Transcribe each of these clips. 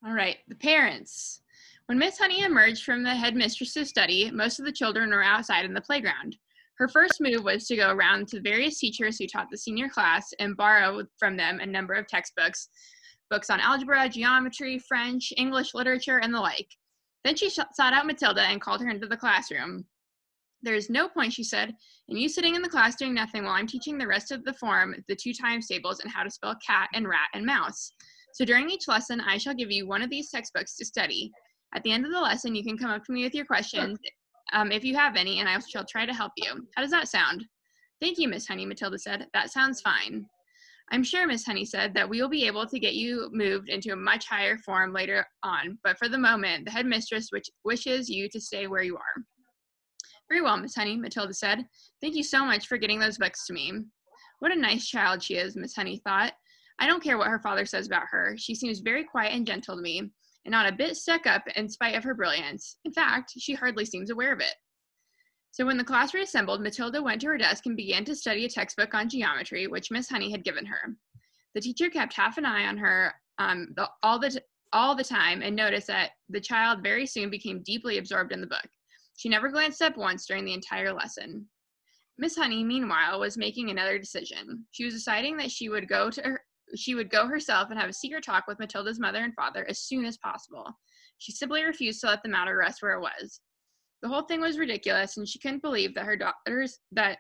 All right, the parents. When Miss Honey emerged from the headmistress's study, most of the children were outside in the playground. Her first move was to go around to various teachers who taught the senior class and borrow from them a number of textbooks, books on algebra, geometry, French, English literature, and the like. Then she sought out Matilda and called her into the classroom. There is no point, she said, in you sitting in the class doing nothing while I'm teaching the rest of the form the 2 times tables and how to spell cat and rat and mouse. So during each lesson, I shall give you one of these textbooks to study. At the end of the lesson, you can come up to me with your questions, if you have any, and I shall try to help you. How does that sound? Thank you, Miss Honey, Matilda said. That sounds fine. I'm sure, Miss Honey said, that we will be able to get you moved into a much higher form later on, but for the moment, the headmistress wishes you to stay where you are. Very well, Miss Honey, Matilda said. Thank you so much for getting those books to me. What a nice child she is, Miss Honey thought. I don't care what her father says about her. She seems very quiet and gentle to me, and not a bit stuck up in spite of her brilliance. In fact, she hardly seems aware of it. So when the class reassembled, Matilda went to her desk and began to study a textbook on geometry, which Miss Honey had given her. The teacher kept half an eye on her all the time and noticed that the child very soon became deeply absorbed in the book. She never glanced up once during the entire lesson. Miss Honey, meanwhile, was making another decision. She was deciding that she would go herself and have a secret talk with Matilda's mother and father as soon as possible. She simply refused to let the matter rest where it was. The whole thing was ridiculous, and she couldn't believe that the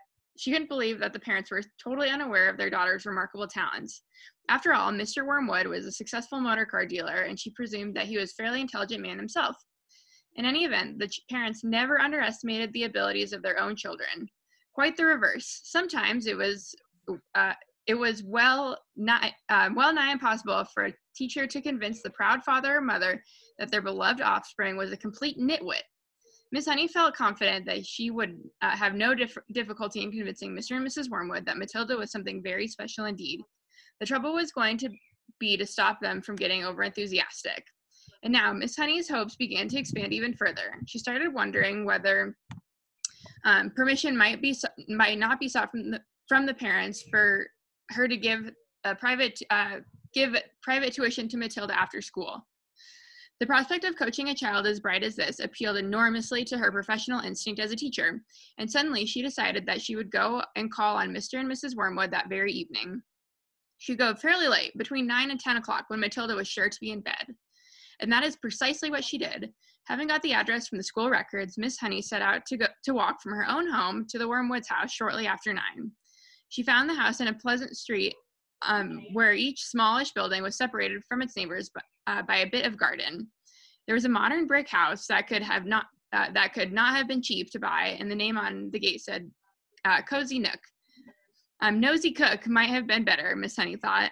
parents were totally unaware of their daughter's remarkable talents. After all, Mr. Wormwood was a successful motor car dealer, and she presumed that he was a fairly intelligent man himself. In any event, the parents never underestimated the abilities of their own children. Quite the reverse. Sometimes it was well nigh impossible for a teacher to convince the proud father or mother that their beloved offspring was a complete nitwit. Miss Honey felt confident that she would have no difficulty in convincing Mr. and Mrs. Wormwood that Matilda was something very special indeed. The trouble was going to be to stop them from getting overenthusiastic. And now Miss Honey's hopes began to expand even further. She started wondering whether permission might not be sought from the parents for her to give private tuition to Matilda after school. The prospect of coaching a child as bright as this appealed enormously to her professional instinct as a teacher, and suddenly she decided that she would go and call on Mr. and Mrs. Wormwood that very evening. She'd go fairly late, between 9 and 10 o'clock, when Matilda was sure to be in bed. And that is precisely what she did. Having got the address from the school records, Miss Honey set out to walk from her own home to the Wormwoods' house shortly after 9. She found the house in a pleasant street where each smallish building was separated from its neighbors by a bit of garden. There was a modern brick house that could not have been cheap to buy, and the name on the gate said Cozy Nook. Nosy Cook might have been better, Miss Honey thought.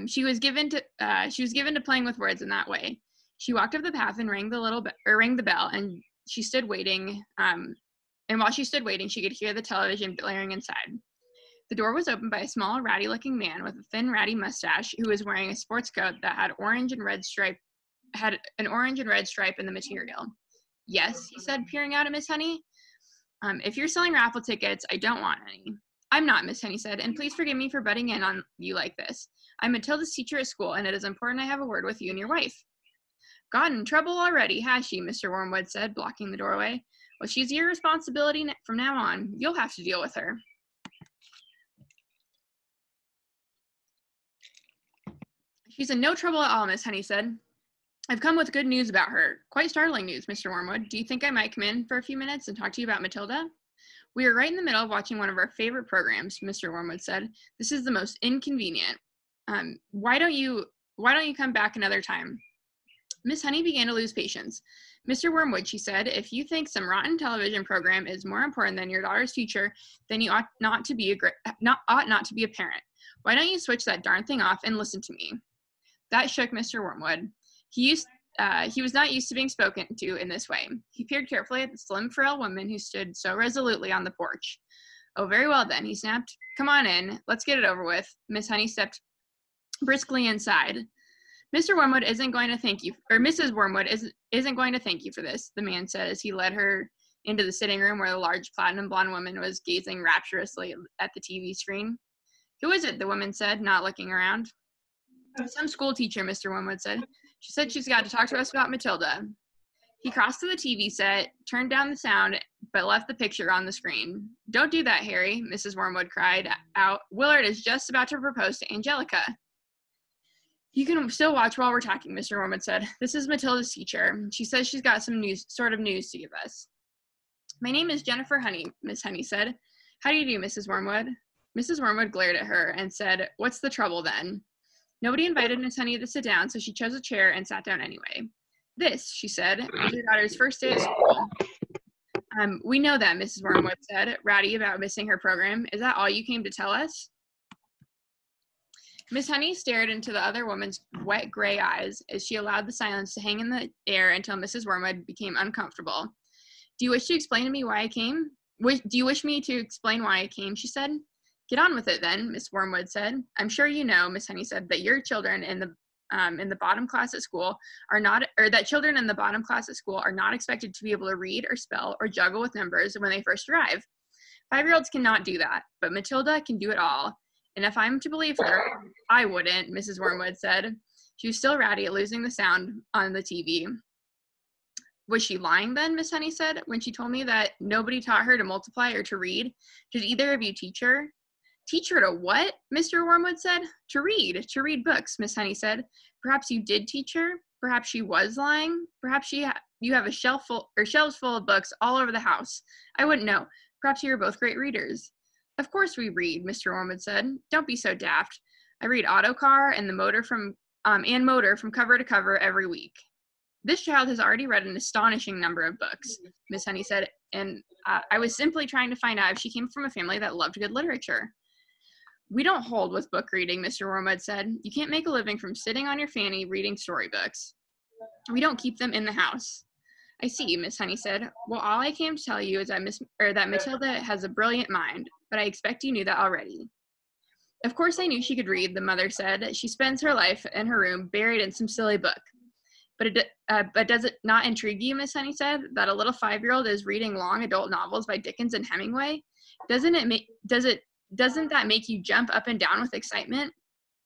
She was given to playing with words in that way. She walked up the path and rang the bell, and she stood waiting. And while she stood waiting, she could hear the television blaring inside. The door was opened by a small, ratty-looking man with a thin, ratty mustache who was wearing a sports coat that had an orange and red stripe in the material. Yes, he said, peering out at Miss Honey. If you're selling raffle tickets, I don't want any. I'm not, Miss Honey said, and please forgive me for butting in on you like this. I'm Matilda's teacher at school, and it is important I have a word with you and your wife. Got in trouble already, has she? Mr. Wormwood said, blocking the doorway. Well, she's your responsibility from now on. You'll have to deal with her. She's in no trouble at all, Miss Honey said. I've come with good news about her. Quite startling news, Mr. Wormwood. Do you think I might come in for a few minutes and talk to you about Matilda? We are right in the middle of watching one of our favorite programs, Mr. Wormwood said. This is the most inconvenient. Why don't you come back another time? Miss Honey began to lose patience. Mr. Wormwood, she said, if you think some rotten television program is more important than your daughter's future, then you ought not to be a parent. Why don't you switch that darn thing off and listen to me? That shook Mr. Wormwood. He was not used to being spoken to in this way. He peered carefully at the slim, frail woman who stood so resolutely on the porch. Oh, very well then, he snapped. Come on in. Let's get it over with. Miss Honey stepped briskly inside. Mr. Wormwood isn't going to thank you, or Mrs. Wormwood isn't going to thank you for this, the man said as he led her into the sitting room where the large platinum blonde woman was gazing rapturously at the TV screen. Who is it? The woman said, not looking around. Some school teacher, Mr. Wormwood said. She said she's got to talk to us about Matilda. He crossed to the TV set, turned down the sound, but left the picture on the screen. Don't do that, Harry, Mrs. Wormwood cried out. Willard is just about to propose to Angelica. You can still watch while we're talking, Mr. Wormwood said. This is Matilda's teacher. She says she's got some news to give us. My name is Jennifer Honey, Miss Honey said. How do you do, Mrs. Wormwood? Mrs. Wormwood glared at her and said, what's the trouble then? Nobody invited Miss Honey to sit down, so she chose a chair and sat down anyway. This, she said, is your daughter's first day at school. We know that, Mrs. Wormwood said, ratty about missing her program. Is that all you came to tell us? Miss Honey stared into the other woman's wet gray eyes as she allowed the silence to hang in the air until Mrs. Wormwood became uncomfortable. Do you wish to explain to me why I came? Do you wish me to explain why I came, she said. Get on with it then, Miss Wormwood said. I'm sure you know, Miss Honey said, that your children in the bottom class at school are not, or that children in the bottom class at school are not expected to be able to read or spell or juggle with numbers when they first arrive. 5-year-olds cannot do that, but Matilda can do it all. And if I'm to believe her, I wouldn't, Mrs. Wormwood said. She was still ratty at losing the sound on the TV. Was she lying then, Miss Honey said, when she told me that nobody taught her to multiply or to read? Did either of you teach her? Teach her to what? Mr. Wormwood said. To read books, Miss Honey said. Perhaps you did teach her. Perhaps she was lying. Perhaps you have a shelves full of books all over the house. I wouldn't know. Perhaps you are both great readers. Of course we read, Mr. Wormwood said. Don't be so daft. I read Autocar and Motor from cover to cover every week. This child has already read an astonishing number of books, Miss Honey said, and I was simply trying to find out if she came from a family that loved good literature. We don't hold with book reading, Mr. Wormwood said. You can't make a living from sitting on your fanny reading storybooks. We don't keep them in the house. I see, Miss Honey said. Well, all I came to tell you is that Matilda has a brilliant mind, but I expect you knew that already. Of course I knew she could read, the mother said. She spends her life in her room buried in some silly book. But does it not intrigue you, Miss Honey said, that a little 5-year-old is reading long adult novels by Dickens and Hemingway? Doesn't that make you jump up and down with excitement?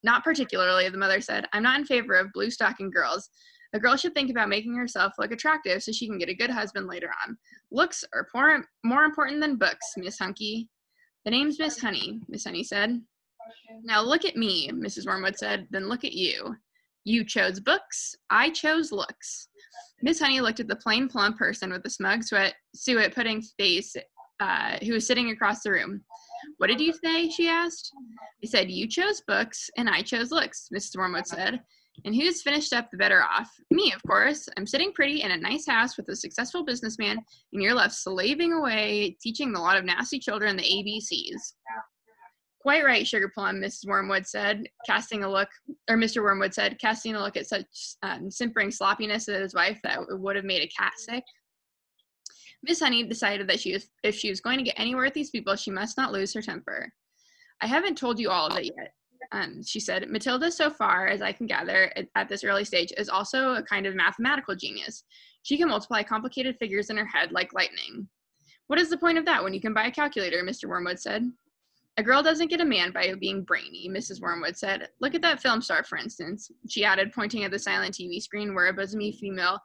Not particularly, the mother said. I'm not in favor of blue-stocking girls. A girl should think about making herself look attractive so she can get a good husband later on. Looks are more important than books, Miss Hunky. The name's Miss Honey, Miss Honey said. Now look at me, Mrs. Wormwood said, then look at you. You chose books, I chose looks. Miss Honey looked at the plain, plump person with the smug, suet-pudding face who was sitting across the room. What did you say, she asked. I said, you chose books, and I chose looks, Mrs. Wormwood said. And who's finished up the better off? Me, of course. I'm sitting pretty in a nice house with a successful businessman, and you're left slaving away, teaching the lot of nasty children the ABCs. Quite right, Sugar Plum, Mr. Wormwood said, casting a look at such simpering sloppiness at his wife that it would have made a cat sick. Miss Honey decided that if she was going to get anywhere with these people, she must not lose her temper. I haven't told you all of it yet, she said. Matilda, so far as I can gather at this early stage, is also a kind of mathematical genius. She can multiply complicated figures in her head like lightning. What is the point of that when you can buy a calculator, Mr. Wormwood said. A girl doesn't get a man by being brainy, Mrs. Wormwood said. Look at that film star, for instance, she added, pointing at the silent TV screen where a bosomy female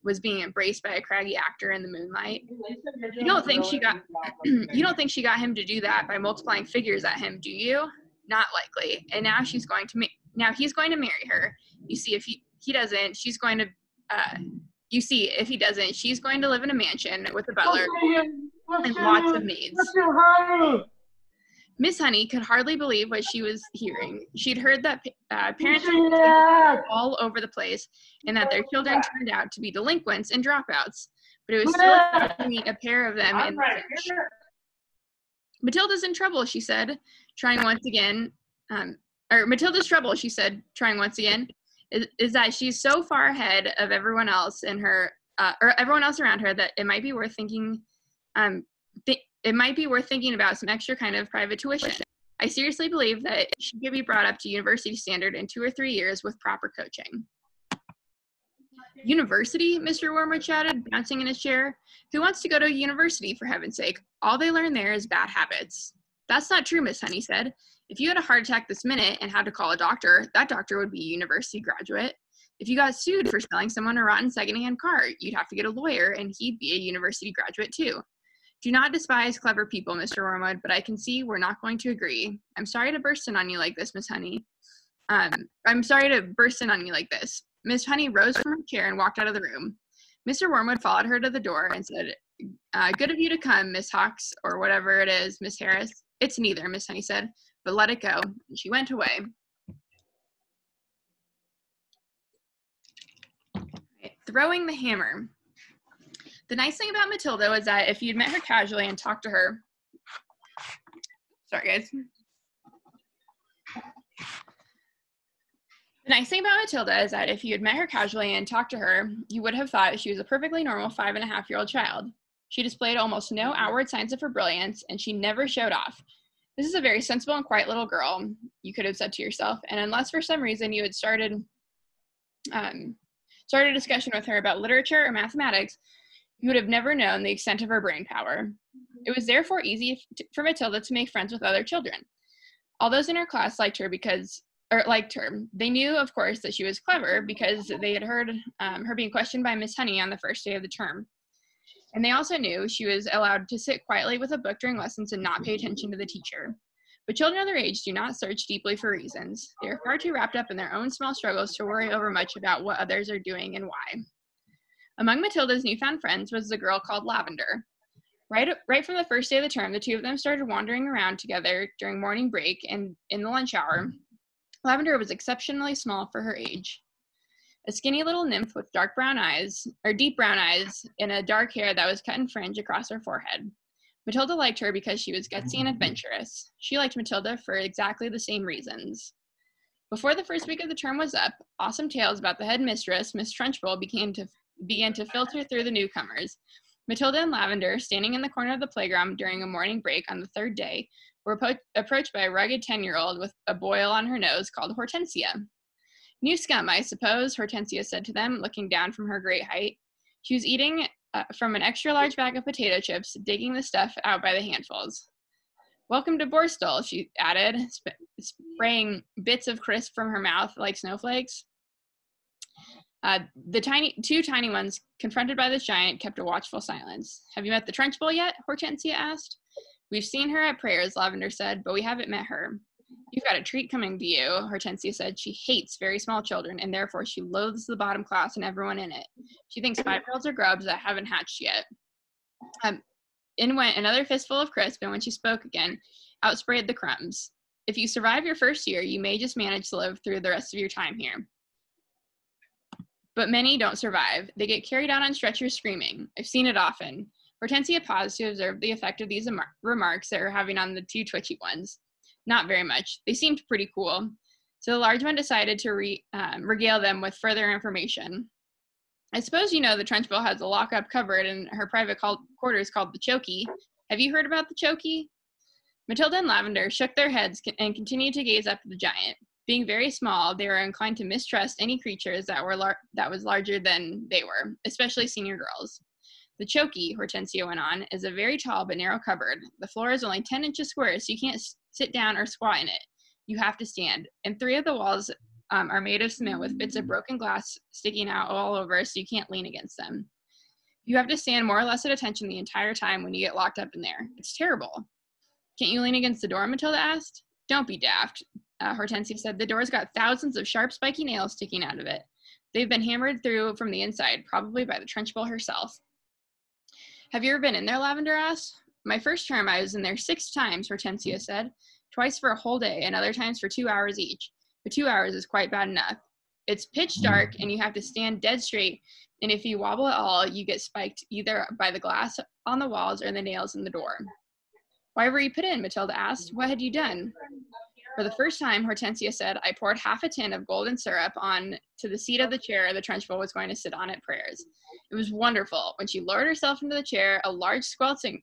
was being embraced by a craggy actor in the moonlight. You don't think she got him to do that by multiplying figures at him, do you? Not likely. And now he's going to marry her. You see, if he doesn't, she's going to live in a mansion with a butler and lots of maids. Miss Honey could hardly believe what she was hearing. She'd heard that parents were all over the place and that their children turned out to be delinquents and dropouts, but it was still to meet a pair of them in the church. Matilda's in trouble, she said, trying once again. Matilda's trouble, she said, trying once again, is that she's so far ahead of everyone else in her, or everyone else around her, that it might be worth thinking. It might be worth thinking about some extra kind of private tuition. I seriously believe that she could be brought up to university standard in 2 or 3 years with proper coaching. University? Mr. Wormwood shouted, bouncing in his chair. Who wants to go to university, for heaven's sake? All they learn there is bad habits. That's not true, Miss Honey said. If you had a heart attack this minute and had to call a doctor, that doctor would be a university graduate. If you got sued for selling someone a rotten secondhand car, you'd have to get a lawyer, and he'd be a university graduate too. Do not despise clever people, Mr. Wormwood, but I can see we're not going to agree. I'm sorry to burst in on you like this, Miss Honey. Miss Honey rose from her chair and walked out of the room. Mr. Wormwood followed her to the door and said, good of you to come, Miss Hawks, or whatever it is, Miss Harris. It's neither, Miss Honey said, but let it go. And she went away. Throwing the hammer. The nice thing about Matilda was that if you'd met her casually and talked to her, sorry guys. The nice thing about Matilda is that if you had met her casually and talked to her, you would have thought she was a perfectly normal 5.5-year-old child. She displayed almost no outward signs of her brilliance, and she never showed off. This is a very sensible and quiet little girl, you could have said to yourself, and unless for some reason you had started a discussion with her about literature or mathematics, you would have never known the extent of her brain power. It was therefore easy for Matilda to make friends with other children. All those in her class liked her. They knew, of course, that she was clever because they had heard her being questioned by Miss Honey on the first day of the term. And they also knew she was allowed to sit quietly with a book during lessons and not pay attention to the teacher. But children of their age do not search deeply for reasons. They are far too wrapped up in their own small struggles to worry over much about what others are doing and why. Among Matilda's newfound friends was the girl called Lavender. Right from the first day of the term, the two of them started wandering around together during morning break and in the lunch hour. Lavender was exceptionally small for her age. A skinny little nymph with deep brown eyes, and a dark hair that was cut in fringe across her forehead. Matilda liked her because she was gutsy and adventurous. She liked Matilda for exactly the same reasons. Before the first week of the term was up, awesome tales about the headmistress, Miss Trunchbull, began to filter through the newcomers. Matilda and Lavender, standing in the corner of the playground during a morning break on the third day, were approached by a rugged 10-year-old with a boil on her nose called Hortensia. New scum, I suppose, Hortensia said to them, looking down from her great height. She was eating from an extra-large bag of potato chips, digging the stuff out by the handfuls. Welcome to Borstal, she added, spraying bits of crisp from her mouth like snowflakes. The two tiny ones, confronted by this giant, kept a watchful silence. Have you met the Trunchbull yet? Hortensia asked. We've seen her at prayers, Lavender said, but we haven't met her. You've got a treat coming to you, Hortensia said. She hates very small children, and therefore she loathes the bottom class and everyone in it. She thinks 5-year-olds are grubs that haven't hatched yet. In went another fistful of crisp, and when she spoke again, out sprayed the crumbs. If you survive your first year, you may just manage to live through the rest of your time here. But many don't survive. They get carried out on stretchers screaming. I've seen it often. Hortensia paused to observe the effect of these remarks they were having on the two twitchy ones. Not very much. They seemed pretty cool. So the large one decided to regale them with further information. I suppose you know the Trunchbull has a lock-up cupboard in her private quarters called the Chokey. Have you heard about the Chokey? Matilda and Lavender shook their heads and continued to gaze up at the giant. Being very small, they were inclined to mistrust any creatures that was larger than they were, especially senior girls. The Chokey, Hortensia went on, is a very tall but narrow cupboard. The floor is only 10 inches square, so you can't sit down or squat in it. You have to stand. And 3 of the walls are made of cement with bits of broken glass sticking out all over, so you can't lean against them. You have to stand more or less at attention the entire time when you get locked up in there. It's terrible. Can't you lean against the door? Matilda asked. Don't be daft, Hortensia said. The door's got thousands of sharp, spiky nails sticking out of it. They've been hammered through from the inside, probably by the Trunchbull herself. Have you ever been in there? Lavender asked. My first term, I was in there 6 times, Hortensia said. Twice for a whole day, and other times for 2 hours each. But 2 hours is quite bad enough. It's pitch dark, and you have to stand dead straight, and if you wobble at all, you get spiked either by the glass on the walls or the nails in the door. Why were you put in? Matilda asked. What had you done? For the first time, Hortensia said, I poured half a tin of golden syrup on to the seat of the chair the Trunchbull was going to sit on at prayers. It was wonderful. When she lowered herself into the chair, a large squelching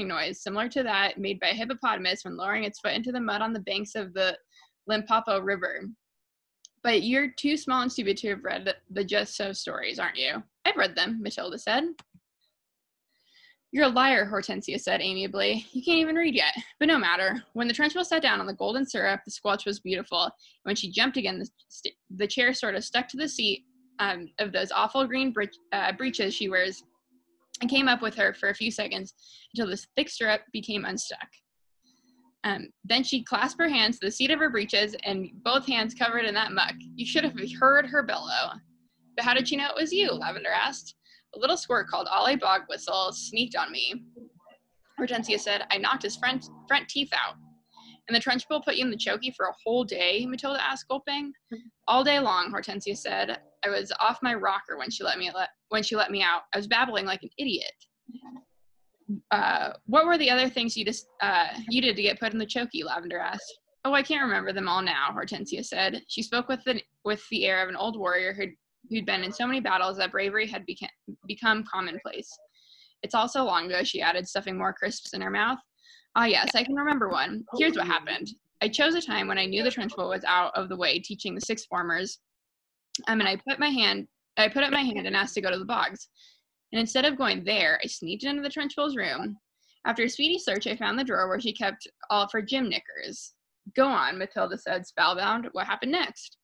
noise, similar to that made by a hippopotamus when lowering its foot into the mud on the banks of the Limpopo River. But you're too small and stupid to have read the Just So stories, aren't you? I've read them, Matilda said. You're a liar, Hortensia said amiably. You can't even read yet. But no matter. When the Trunchbull sat down on the golden syrup, the squelch was beautiful. When she jumped again, the chair sort of stuck to the seat of those awful green breeches she wears and came up with her for a few seconds until the thick syrup became unstuck. Then she clasped her hands to the seat of her breeches and both hands covered in that muck. You should have heard her bellow. But how did she know it was you? Lavender asked. A little squirt called Ollie Bog Whistle sneaked on me. Hortensia said, I knocked his front teeth out. And the Trunchbull put you in the Chokey for a whole day? Matilda asked, gulping. All day long, Hortensia said. I was off my rocker when she let me out. I was babbling like an idiot. What were the other things you did to get put in the Chokey? Lavender asked. Oh, I can't remember them all now, Hortensia said. She spoke with the air of an old warrior who'd been in so many battles that bravery had become commonplace. It's all so long ago, she added, stuffing more crisps in her mouth. Ah, yes, I can remember one. Here's what happened. I chose a time when I knew the Trunchbull was out of the way teaching the sixth formers, and I put up my hand and asked to go to the bogs. And instead of going there, I sneaked into the Trunchbull's room. After a speedy search, I found the drawer where she kept all of her gym knickers. Go on, Matilda said, spellbound. What happened next?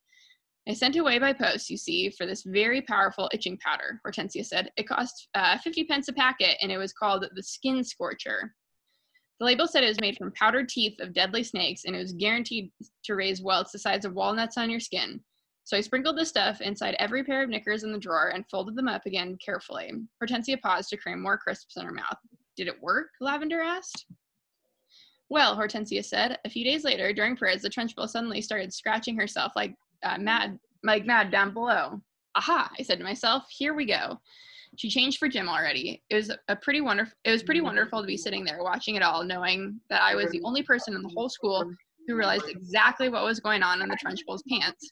I sent away by post, you see, for this very powerful itching powder, Hortensia said. It cost 50 pence a packet, and it was called the Skin Scorcher. The label said it was made from powdered teeth of deadly snakes, and it was guaranteed to raise welts the size of walnuts on your skin. So I sprinkled the stuff inside every pair of knickers in the drawer and folded them up again carefully. Hortensia paused to cram more crisps in her mouth. Did it work? Lavender asked. Well, Hortensia said, a few days later, during prayers, the Trunchbull suddenly started scratching herself like mad down below. Aha, I said to myself, here we go. She changed for gym already. It was pretty wonderful to be sitting there watching it all, knowing that I was the only person in the whole school who realized exactly what was going on in the Trunchbull's pants.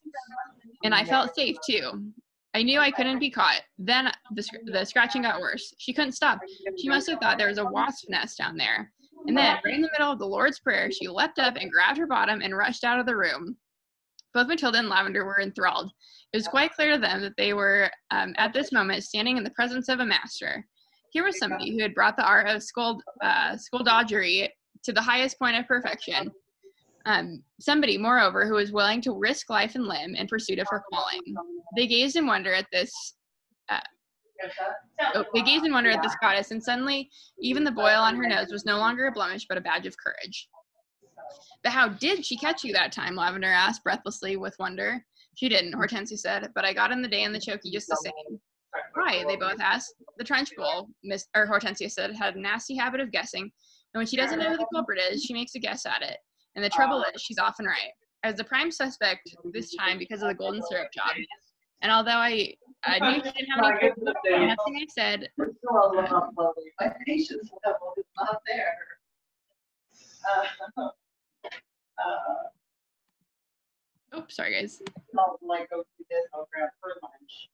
And I felt safe too. I knew I couldn't be caught. Then the scratching got worse. She couldn't stop. She must have thought there was a wasp nest down there. And then, right in the middle of the Lord's Prayer, she leapt up and grabbed her bottom and rushed out of the room. Both Matilda and Lavender were enthralled. It was quite clear to them that they were, at this moment, standing in the presence of a master. Here was somebody who had brought the art of skullduggery to the highest point of perfection. Somebody, moreover, who was willing to risk life and limb in pursuit of her calling. They gazed in wonder at this goddess, and suddenly, even the boil on her nose was no longer a blemish, but a badge of courage. But how did she catch you that time? Lavender asked breathlessly with wonder. She didn't, Hortensia said, but I got in the day in the Chokey just the same. Why? They both asked. The Trunchbull, Hortensia said, had a nasty habit of guessing, and when she doesn't know who the culprit is, she makes a guess at it. And the trouble is, she's often right. I was the prime suspect this time because of the golden syrup job. And although I knew she didn't have any proof, nothing I said. My patience level is not there. Oops, sorry guys. I'll like go do this. I'll grab her lunch.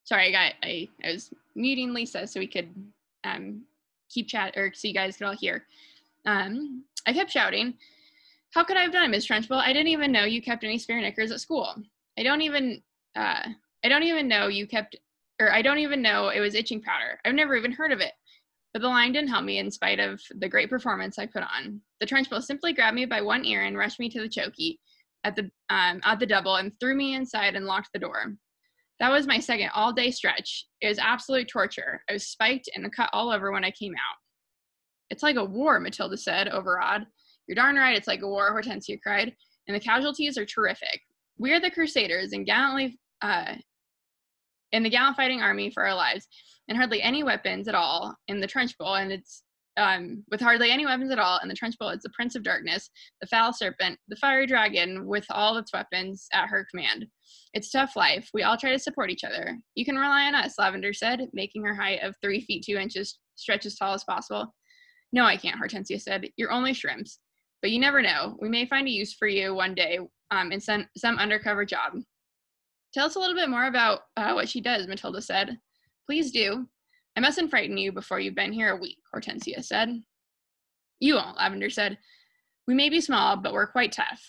Sorry, I was muting Lisa so we could keep chat, or so you guys could all hear. I kept shouting, how could I have done it, Miss Trunchbull? I didn't even know you kept any spare knickers at school. I don't even know it was itching powder. I've never even heard of it. But the line didn't help me in spite of the great performance I put on. The Trunchbull simply grabbed me by one ear and rushed me to the Chokey at the double and threw me inside and locked the door. That was my second all-day stretch. It was absolute torture. I was spiked and cut all over when I came out. It's like a war, Matilda said, overawed. You're darn right it's like a war, Hortensia cried, and the casualties are terrific. We are the Crusaders and gallantly in the gallant fighting army for our lives, and hardly any weapons at all in the Trunchbull, and it's with hardly any weapons at all in the Trunchbull, it's the Prince of Darkness, the foul serpent, the fiery dragon, with all its weapons at her command. It's tough life. We all try to support each other. You can rely on us, Lavender said, making her height of 3 feet 2 inches stretch as tall as possible. No, I can't, Hortensia said. You're only shrimps. But you never know. We may find a use for you one day in some undercover job. Tell us a little bit more about what she does, Matilda said. Please do. I mustn't frighten you before you've been here a week, Hortensia said. You won't, Lavender said. We may be small, but we're quite tough.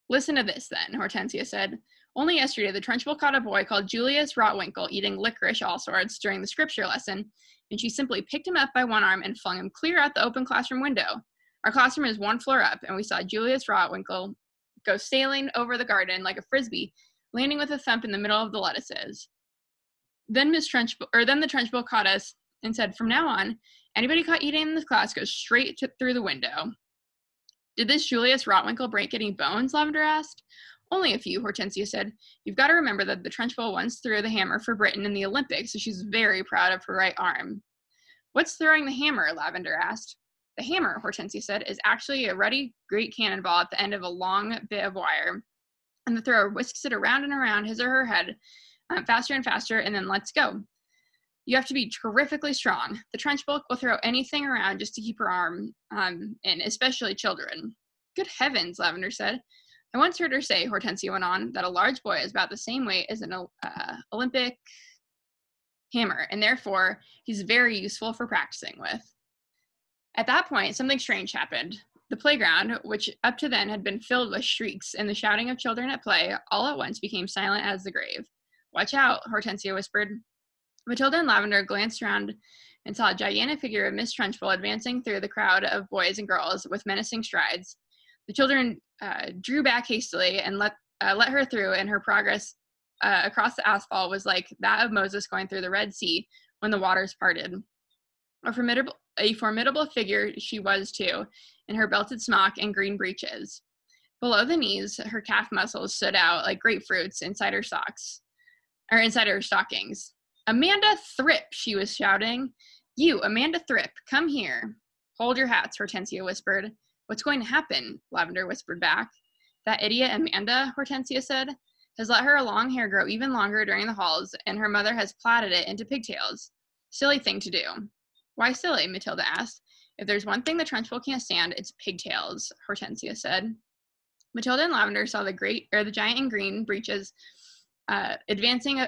Listen to this, then, Hortensia said. Only yesterday, the Trunchbull caught a boy called Julius Rotwinkle eating licorice all sorts during the scripture lesson, and she simply picked him up by one arm and flung him clear out the open classroom window. Our classroom is one floor up, and we saw Julius Rotwinkle go sailing over the garden like a frisbee, landing with a thump in the middle of the lettuces. Then the Trunchbull caught us and said, from now on, anybody caught eating in this class goes straight through the window. Did this Julius Rotwinkle break any bones? Lavender asked. Only a few, Hortensia said. You've got to remember that the Trunchbull once threw the hammer for Britain in the Olympics, so she's very proud of her right arm. What's throwing the hammer? Lavender asked. The hammer, Hortensia said, is actually a ruddy great cannonball at the end of a long bit of wire. And the thrower whisks it around and around his or her head, faster and faster, and then lets go. You have to be terrifically strong. The Trunchbull will throw anything around just to keep her arm in, especially children. Good heavens, Lavender said. I once heard her say, Hortensia went on, that a large boy is about the same weight as an Olympic hammer, and therefore he's very useful for practicing with. At that point, something strange happened. The playground, which up to then had been filled with shrieks and the shouting of children at play, all at once became silent as the grave. Watch out, Hortensia whispered. Matilda and Lavender glanced around and saw a gigantic figure of Miss Trunchbull advancing through the crowd of boys and girls with menacing strides. The children drew back hastily and let her through, and her progress across the asphalt was like that of Moses going through the Red Sea when the waters parted. A formidable figure she was, too, in her belted smock and green breeches. Below the knees, her calf muscles stood out like grapefruits inside her stockings. Amanda Thrip, she was shouting. You, Amanda Thrip, come here. Hold your hats, Hortensia whispered. What's going to happen? Lavender whispered back. That idiot Amanda, Hortensia said, has let her long hair grow even longer during the halls, and her mother has plaited it into pigtails. Silly thing to do. Why silly? Matilda asked. If there's one thing the Trunchbull can't stand, it's pigtails, Hortensia said. Matilda and Lavender saw the giant in green breeches advancing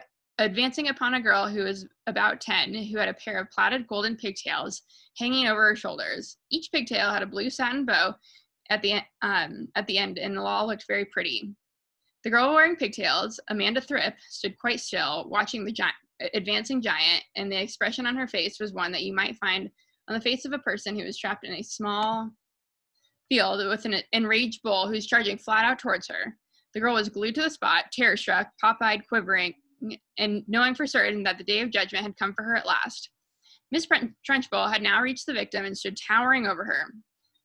upon a girl who was about 10, who had a pair of plaited golden pigtails hanging over her shoulders. Each pigtail had a blue satin bow at the end, and it all looked very pretty. The girl wearing pigtails, Amanda Thrip, stood quite still, watching the advancing giant, and the expression on her face was one that you might find on the face of a person who is trapped in a small field with an enraged bull who's charging flat out towards her. The girl was glued to the spot, terror-struck, pop-eyed, quivering, and knowing for certain that the day of judgment had come for her at last. Miss Trunchbull had now reached the victim and stood towering over her.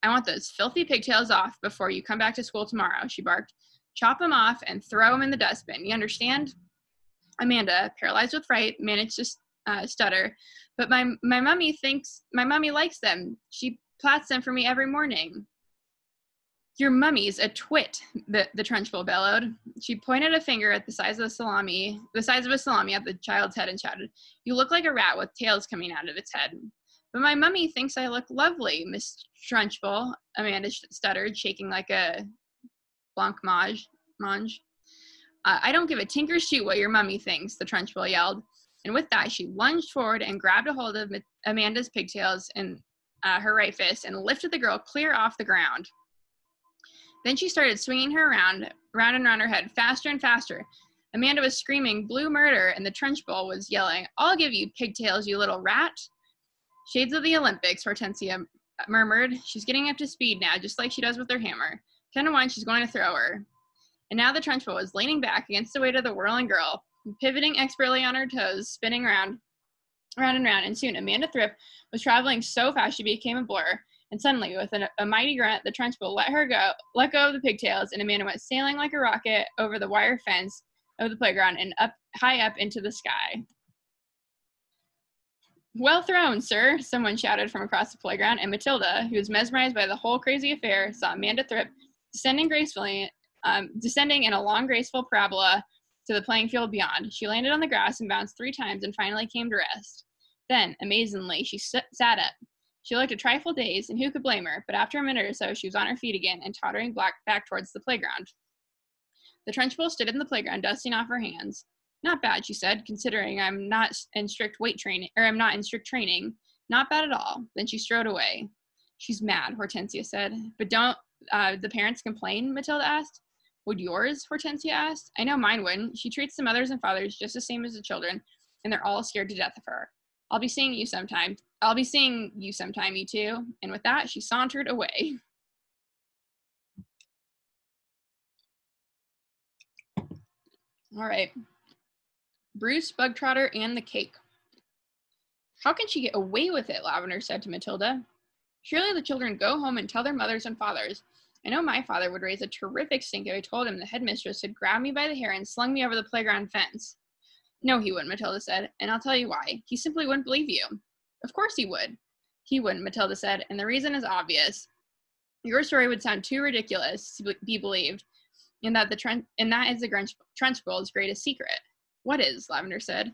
I want those filthy pigtails off before you come back to school tomorrow, she barked. Chop them off and throw them in the dustbin. You understand? Amanda, paralyzed with fright, managed to stutter. But my mummy likes them. She plats them for me every morning. Your mummy's a twit, the Trunchbull bellowed. She pointed a finger at the size of a salami at the child's head and shouted, You look like a rat with tails coming out of its head. But my mummy thinks I look lovely, Miss Trunchbull, Amanda stuttered, shaking like a blancmange. I don't give a tinker's shoot what your mummy thinks, the Trunchbull yelled. And with that, she lunged forward and grabbed a hold of Amanda's pigtails in her right fist and lifted the girl clear off the ground. Then she started swinging her round and round her head, faster and faster. Amanda was screaming blue murder, and the Trunchbull was yelling, I'll give you pigtails, you little rat. Shades of the Olympics, Hortensia murmured. She's getting up to speed now, just like she does with her hammer. 10-1, she's going to throw her. And now the Trunchbull was leaning back against the weight of the whirling girl, pivoting expertly on her toes, spinning round and round, and soon Amanda Thrip was traveling so fast she became a blur. And suddenly, with a mighty grunt, the Trunchbull let go of the pigtails, and Amanda went sailing like a rocket over the wire fence of the playground and high up into the sky. Well thrown, sir, someone shouted from across the playground, and Matilda, who was mesmerized by the whole crazy affair, saw Amanda Thrip descending in a long, graceful parabola to the playing field beyond. She landed on the grass and bounced 3 times and finally came to rest. Then, amazingly, she sat up. She looked a trifle dazed, and who could blame her? But after a minute or so, she was on her feet again and tottering back towards the playground. The Trunchbull stood in the playground, dusting off her hands. Not bad, she said, considering I'm not in strict training. Not bad at all. Then she strode away. She's mad, Hortensia said. But don't the parents complain? Matilda asked. Would yours? Hortensia asked. I know mine wouldn't. She treats the mothers and fathers just the same as the children, and they're all scared to death of her. I'll be seeing you sometime, you two. And with that, she sauntered away. All right. Bruce, Bug Trotter, and the cake. How can she get away with it? Lavender said to Matilda. Surely the children go home and tell their mothers and fathers. I know my father would raise a terrific stink if I told him the headmistress had grabbed me by the hair and slung me over the playground fence. No, he wouldn't, Matilda said, and I'll tell you why. He simply wouldn't believe you. Of course he would. He wouldn't, Matilda said, and the reason is obvious. Your story would sound too ridiculous to be believed, and that is the Trunchbull's greatest secret. What is? Lavender said.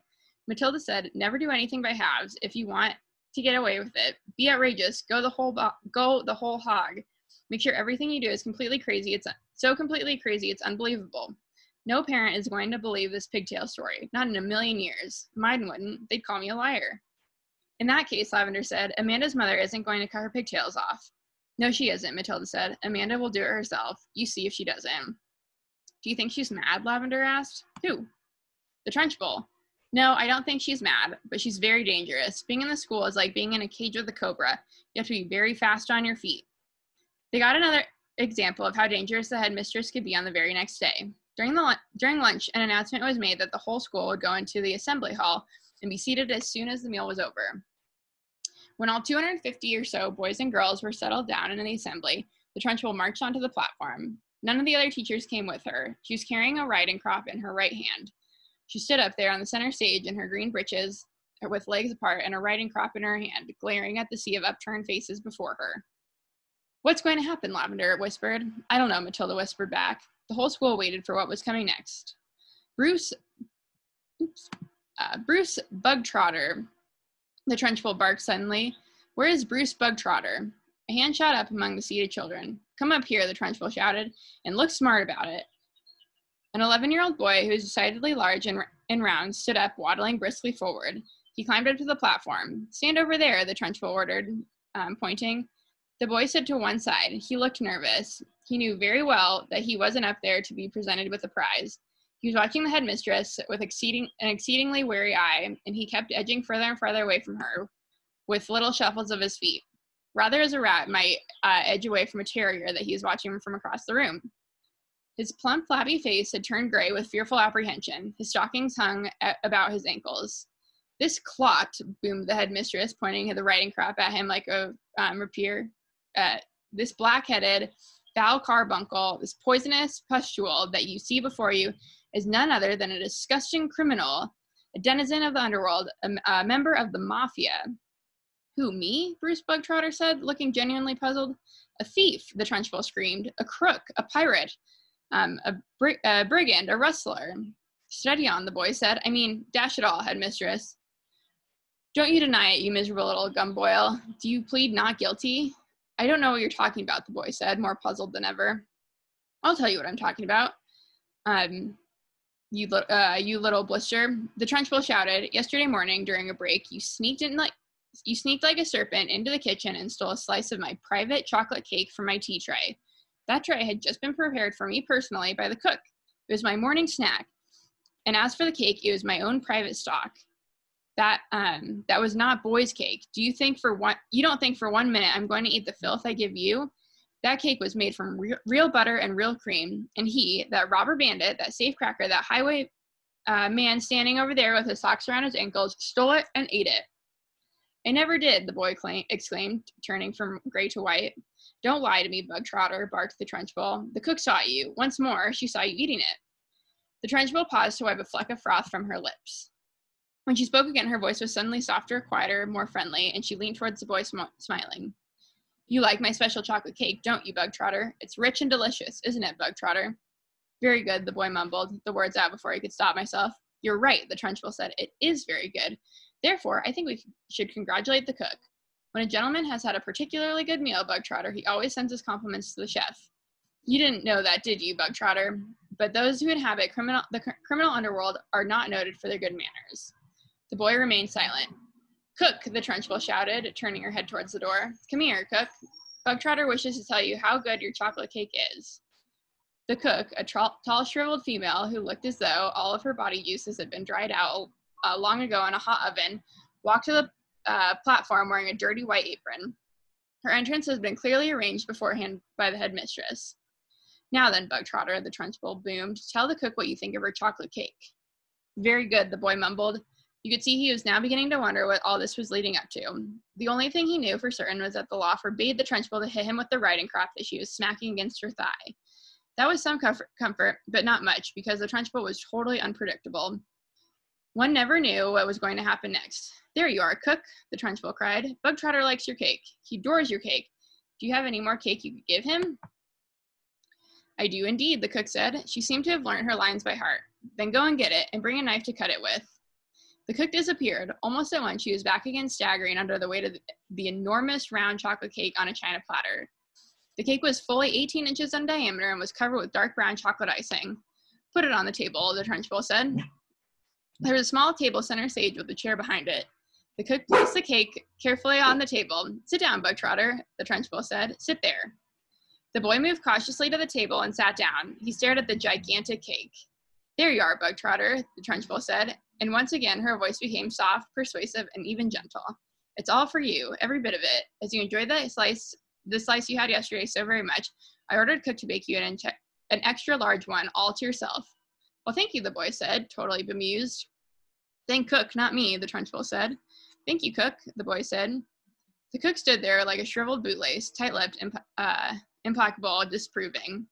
Matilda said, never do anything by halves. If you want to get away with it, be outrageous. Go the whole hog. Make sure everything you do is completely crazy. It's so completely crazy, it's unbelievable. No parent is going to believe this pigtail story. Not in a million years. Mine wouldn't. They'd call me a liar. In that case, Lavender said, Amanda's mother isn't going to cut her pigtails off. No, she isn't, Matilda said. Amanda will do it herself. You see if she doesn't. Do you think she's mad? Lavender asked. Who? The Trunchbull. No, I don't think she's mad, but she's very dangerous. Being in the school is like being in a cage with a cobra. You have to be very fast on your feet. They got another example of how dangerous the headmistress could be on the very next day. During lunch, an announcement was made that the whole school would go into the assembly hall and be seated as soon as the meal was over. When all 250 or so boys and girls were settled down in the assembly, the Trunchbull marched onto the platform. None of the other teachers came with her. She was carrying a riding crop in her right hand. She stood up there on the center stage in her green breeches with legs apart and a riding crop in her hand, glaring at the sea of upturned faces before her. What's going to happen? Lavender whispered. I don't know, Matilda whispered back. The whole school waited for what was coming next. Bruce Bug Trotter, the Trunchbull barked suddenly. Where is Bruce Bug Trotter? A hand shot up among the seated children. Come up here, the Trunchbull shouted, and look smart about it. An 11-year-old boy who was decidedly large and round stood up, waddling briskly forward. He climbed up to the platform. Stand over there, the Trunchbull ordered, pointing. The boy stood to one side. He looked nervous. He knew very well that he wasn't up there to be presented with a prize. He was watching the headmistress with an exceedingly wary eye, and he kept edging further and further away from her with little shuffles of his feet, rather as a rat might edge away from a terrier that he was watching from across the room. His plump, flabby face had turned gray with fearful apprehension. His stockings hung about his ankles. This clot, boomed the headmistress, pointing the riding crop at him like a rapier. This black-headed, foul carbuncle, this poisonous pustule that you see before you is none other than a disgusting criminal, a denizen of the underworld, a member of the mafia. Who, me? Bruce Bug Trotter said, looking genuinely puzzled. A thief, the Trunchbull screamed. A crook, a pirate, a brigand, a rustler. Steady on, the boy said. I mean, dash it all, headmistress. Don't you deny it, you miserable little gumboil. Do you plead not guilty? I don't know what you're talking about, the boy said, more puzzled than ever. I'll tell you what I'm talking about. You little blister. The Trunchbull shouted. Yesterday morning, during a break, you sneaked like a serpent into the kitchen and stole a slice of my private chocolate cake from my tea tray. That tray had just been prepared for me personally by the cook. It was my morning snack. And as for the cake, it was my own private stock. That was not boy's cake. You don't think for 1 minute I'm going to eat the filth I give you? That cake was made from real butter and real cream. And he, that robber bandit, that safecracker, that highway man standing over there with his socks around his ankles, stole it and ate it. I never did, the boy exclaimed, turning from gray to white. Don't lie to me, Bug Trotter, barked the Trunchbull. The cook saw you. Once more, she saw you eating it. The Trunchbull paused to wipe a fleck of froth from her lips. When she spoke again, her voice was suddenly softer, quieter, more friendly, and she leaned towards the boy, smiling. You like my special chocolate cake, don't you, Bug Trotter? It's rich and delicious, isn't it, Bug Trotter? Very good, the boy mumbled, the words out before he could stop myself. You're right, the Trunchbull said. It is very good. Therefore, I think we should congratulate the cook. When a gentleman has had a particularly good meal, Bug Trotter, he always sends his compliments to the chef. You didn't know that, did you, Bug Trotter? But those who inhabit the criminal underworld are not noted for their good manners. The boy remained silent. Cook, the Trunchbull shouted, turning her head towards the door. Come here, cook. Bug Trotter wishes to tell you how good your chocolate cake is. The cook, a tall, shriveled female who looked as though all of her body juices had been dried out long ago in a hot oven, walked to the platform wearing a dirty white apron. Her entrance has been clearly arranged beforehand by the headmistress. Now then, Bug Trotter, the Trunchbull boomed, tell the cook what you think of her chocolate cake. Very good, the boy mumbled. You could see he was now beginning to wonder what all this was leading up to. The only thing he knew for certain was that the law forbade the Trunchbull to hit him with the riding crop that she was smacking against her thigh. That was some comfort, but not much, because the Trunchbull was totally unpredictable. One never knew what was going to happen next. There you are, cook, the Trunchbull cried. Bug Trotter likes your cake. He adores your cake. Do you have any more cake you could give him? I do indeed, the cook said. She seemed to have learned her lines by heart. Then go and get it, and bring a knife to cut it with. The cook disappeared. Almost at once, she was back again, staggering under the weight of the enormous round chocolate cake on a china platter. The cake was fully 18 inches in diameter and was covered with dark brown chocolate icing. Put it on the table, the Trunchbull said. There was a small table center stage with a chair behind it. The cook placed the cake carefully on the table. Sit down, Bug Trotter, the Trunchbull said. Sit there. The boy moved cautiously to the table and sat down. He stared at the gigantic cake. There you are, Bug Trotter, the Trunchbull said, and once again her voice became soft, persuasive, and even gentle. It's all for you, every bit of it. As you enjoyed the slice you had yesterday so very much, I ordered cook to bake you an extra large one, all to yourself. Well, thank you, the boy said, totally bemused. Thank cook, not me, the Trunchbull said. Thank you, cook, the boy said. The cook stood there like a shriveled bootlace, tight-lipped, implacable, disapproving.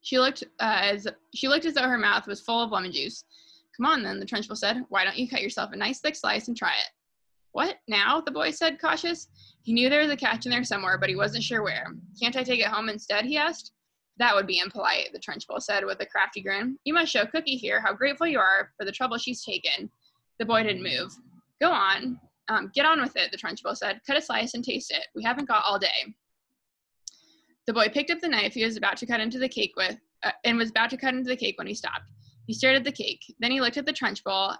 She looked as though her mouth was full of lemon juice. Come on, then, the Trunchbull said. Why don't you cut yourself a nice thick slice and try it? What, now? The boy said, cautious. He knew there was a catch in there somewhere, but he wasn't sure where. Can't I take it home instead, he asked. That would be impolite, the Trunchbull said with a crafty grin. You must show Cookie here how grateful you are for the trouble she's taken. The boy didn't move. Go on. Get on with it, the Trunchbull said. Cut a slice and taste it. We haven't got all day. The boy picked up the knife he was about to cut into the cake with, and was about to cut into the cake when he stopped. He stared at the cake. Then he looked at the Trunchbull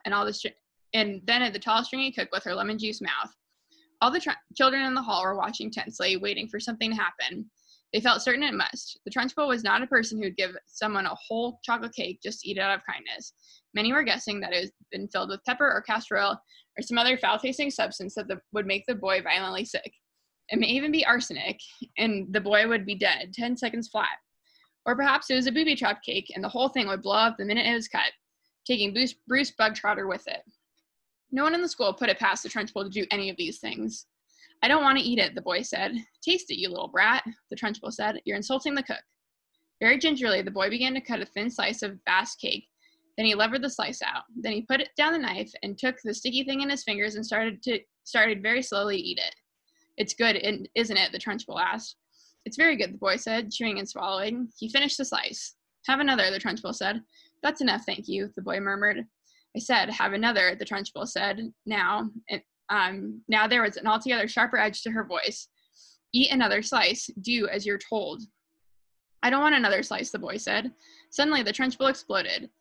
and then at the tall, stringy cook with her lemon juice mouth. All the children in the hall were watching tensely, waiting for something to happen. They felt certain it must. The Trunchbull was not a person who would give someone a whole chocolate cake just to eat it out of kindness. Many were guessing that it had been filled with pepper or castor oil or some other foul-tasting substance that would make the boy violently sick. It may even be arsenic, and the boy would be dead 10 seconds flat. Or perhaps it was a booby-trapped cake, and the whole thing would blow up the minute it was cut, taking Bruce Bug Trotter with it. No one in the school put it past the Trunchbull to do any of these things. I don't want to eat it, the boy said. Taste it, you little brat, the Trunchbull said. You're insulting the cook. Very gingerly, the boy began to cut a thin slice of vast cake. Then he levered the slice out. Then he put down the knife and took the sticky thing in his fingers and started very slowly to eat it. It's good, isn't it? The Trunchbull asked. It's very good, the boy said, chewing and swallowing. He finished the slice. Have another, the Trunchbull said. That's enough, thank you, the boy murmured. I said, have another, the Trunchbull said. Now there was an altogether sharper edge to her voice. Eat another slice. Do as you're told. I don't want another slice, the boy said. Suddenly, the Trunchbull exploded.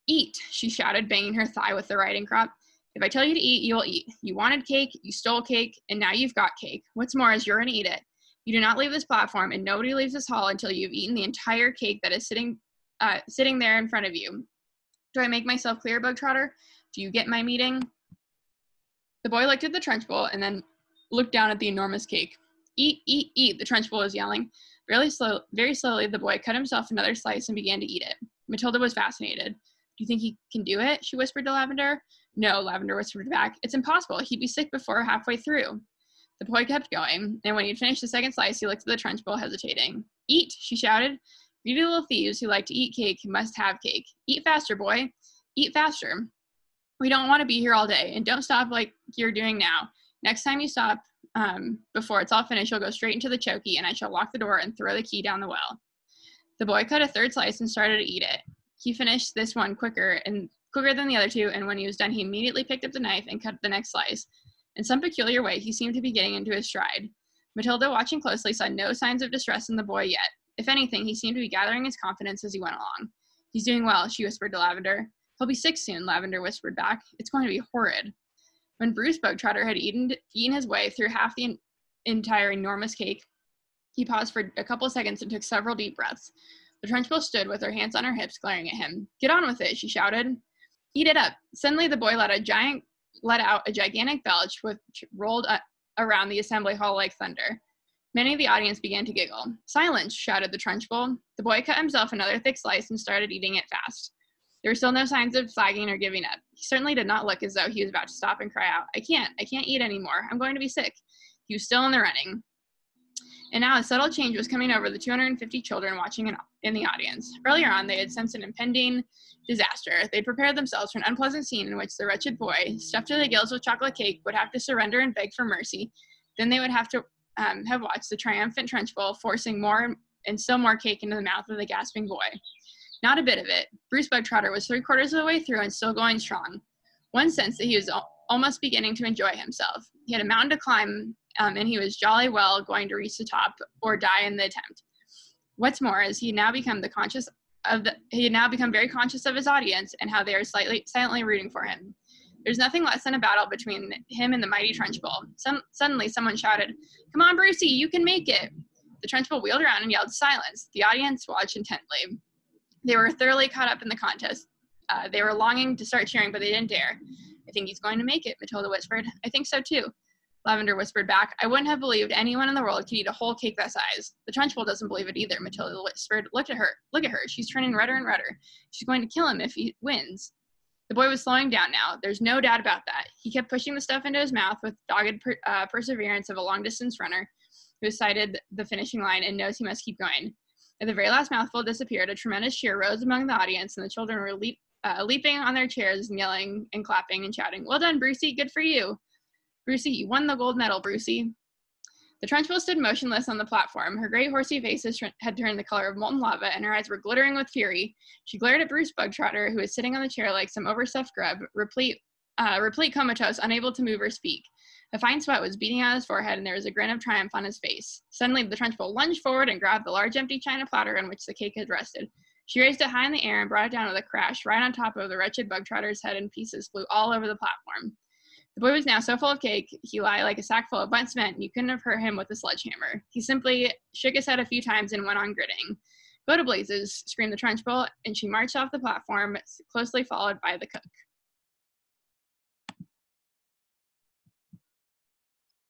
Eat, she shouted, banging her thigh with the riding crop. If I tell you to eat, you'll eat. You wanted cake, you stole cake, and now you've got cake. What's more is you're going to eat it. You do not leave this platform, and nobody leaves this hall until you've eaten the entire cake that is sitting there in front of you. Do I make myself clear, Bug Trotter? Do you get my meaning? The boy looked at the Trunchbull and then looked down at the enormous cake. Eat, eat, eat, the Trunchbull was yelling. Very slowly, the boy cut himself another slice and began to eat it. Matilda was fascinated. Do you think he can do it? She whispered to Lavender. No, Lavender whispered back. It's impossible. He'd be sick before halfway through. The boy kept going, and when he'd finished the second slice, he looked at the Trunchbull, hesitating. Eat, she shouted. Greedy little thieves who like to eat cake must have cake. Eat faster, boy. Eat faster. We don't want to be here all day, and don't stop like you're doing now. Next time you stop, before it's all finished, you'll go straight into the Chokey, and I shall lock the door and throw the key down the well. The boy cut a third slice and started to eat it. He finished this one quicker than the other two, and when he was done, he immediately picked up the knife and cut the next slice. In some peculiar way, he seemed to be getting into his stride. Matilda, watching closely, saw no signs of distress in the boy yet. If anything, he seemed to be gathering his confidence as he went along. He's doing well, she whispered to Lavender. He'll be sick soon, Lavender whispered back. It's going to be horrid. When Bruce Bug Trotter had eaten his way through half the entire enormous cake, He paused for a couple seconds and took several deep breaths. The Trunchbull stood with her hands on her hips, glaring at him. "Get on with it," she shouted. "Eat it up." Suddenly, the boy let out a gigantic belch, which rolled around the assembly hall like thunder. Many of the audience began to giggle. "Silence," shouted the Trunchbull. The boy cut himself another thick slice and started eating it fast. There were still no signs of flagging or giving up. He certainly did not look as though he was about to stop and cry out, I can't eat anymore. I'm going to be sick." He was still in the running. And now a subtle change was coming over the 250 children watching in the audience. Earlier on, they had sensed an impending disaster. They'd prepared themselves for an unpleasant scene in which the wretched boy, stuffed to the gills with chocolate cake, would have to surrender and beg for mercy. Then they would have to have watched the triumphant Trunchbull forcing more and still more cake into the mouth of the gasping boy. Not a bit of it. Bruce Bug Trotter was 3/4 of the way through and still going strong. One sensed that he was almost beginning to enjoy himself. He had a mountain to climb, and he was jolly well going to reach the top or die in the attempt. What's more is he had now become very conscious of his audience and how they are silently rooting for him. There's nothing less than a battle between him and the mighty Trunchbull. Suddenly, someone shouted, "Come on, Brucey, you can make it!" The Trunchbull wheeled around and yelled silence. The audience watched intently. They were thoroughly caught up in the contest. They were longing to start cheering, but they didn't dare. "I think he's going to make it," Matilda whispered. "I think so too," Lavender whispered back. "I wouldn't have believed anyone in the world could eat a whole cake that size." "The Trunchbull doesn't believe it either," Matilda whispered. Look at her. She's turning redder and redder. She's going to kill him if he wins." The boy was slowing down now. There's no doubt about that. He kept pushing the stuff into his mouth with dogged perseverance of a long-distance runner who has sighted the finishing line and knows he must keep going. As the very last mouthful disappeared, a tremendous cheer rose among the audience, and the children were leaping on their chairs and yelling and clapping and shouting, "Well done, Brucey, good for you. Brucey, you won the gold medal, Brucey." The Trunchbull stood motionless on the platform. Her great horsey face had turned the color of molten lava, and her eyes were glittering with fury. She glared at Bruce Bug Trotter, who was sitting on the chair like some overstuffed grub, replete comatose, unable to move or speak. A fine sweat was beating out his forehead, and there was a grin of triumph on his face. Suddenly, the Trunchbull lunged forward and grabbed the large empty china platter on which the cake had rested. She raised it high in the air and brought it down with a crash right on top of the wretched Bug Trotter's head, and pieces flew all over the platform. The boy was now so full of cake, he lay like a sack full of burnt cement, and you couldn't have hurt him with a sledgehammer. He simply shook his head a few times and went on gritting. "Go to blazes," screamed the Trunchbull, and she marched off the platform, closely followed by the cook.